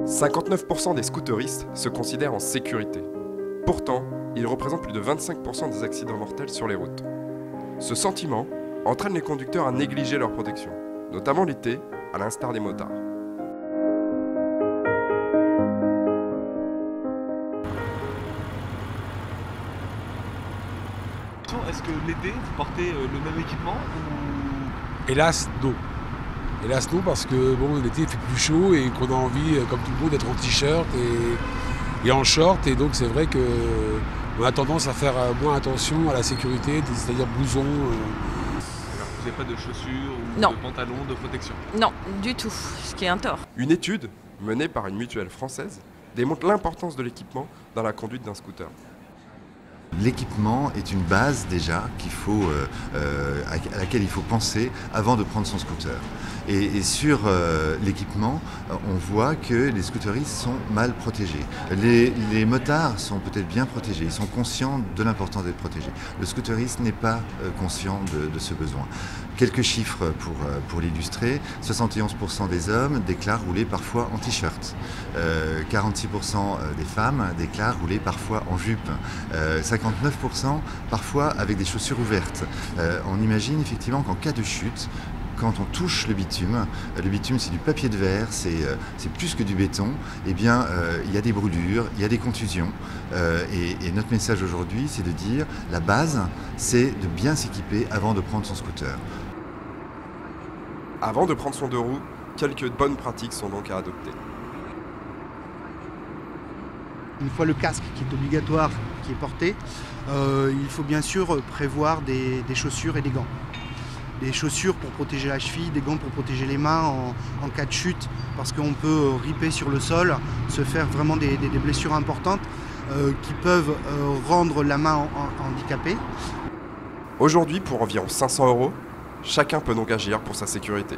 59% des scooteristes se considèrent en sécurité. Pourtant, ils représentent plus de 25% des accidents mortels sur les routes. Ce sentiment entraîne les conducteurs à négliger leur protection, notamment l'été, à l'instar des motards. Est-ce que l'été, vous portez le même équipement ou... Hélas, non. Hélas, non, parce que bon, l'été il fait plus chaud et qu'on a envie, comme tout le monde, d'être en t-shirt et en short. Et donc c'est vrai qu'on a tendance à faire moins attention à la sécurité, c'est-à-dire blouson. Alors, vous n'avez pas de chaussures ou Non. de pantalons de protection? Non, du tout, ce qui est un tort. Une étude menée par une mutuelle française démontre l'importance de l'équipement dans la conduite d'un scooter. L'équipement est une base déjà à laquelle il faut penser avant de prendre son scooter. Et sur l'équipement, on voit que les scooteristes sont mal protégés. Les motards sont peut-être bien protégés, ils sont conscients de l'importance d'être protégés. Le scooteriste n'est pas conscient de ce besoin. Quelques chiffres pour l'illustrer. 71% des hommes déclarent rouler parfois en t-shirt. 46% des femmes déclarent rouler parfois en jupe. 59% parfois avec des chaussures ouvertes. On imagine effectivement qu'en cas de chute, quand on touche le bitume c'est du papier de verre, c'est plus que du béton, eh bien il y a des brûlures, il y a des contusions. Et notre message aujourd'hui, c'est de dire la base, c'est de bien s'équiper avant de prendre son scooter. Avant de prendre son deux roues, quelques bonnes pratiques sont donc à adopter. Une fois le casque qui est obligatoire, qui est porté, il faut bien sûr prévoir des chaussures et des gants. Des chaussures pour protéger la cheville, des gants pour protéger les mains en cas de chute, parce qu'on peut riper sur le sol, se faire vraiment des blessures importantes qui peuvent rendre la main handicapée. Aujourd'hui, pour environ 500 €, chacun peut donc agir pour sa sécurité.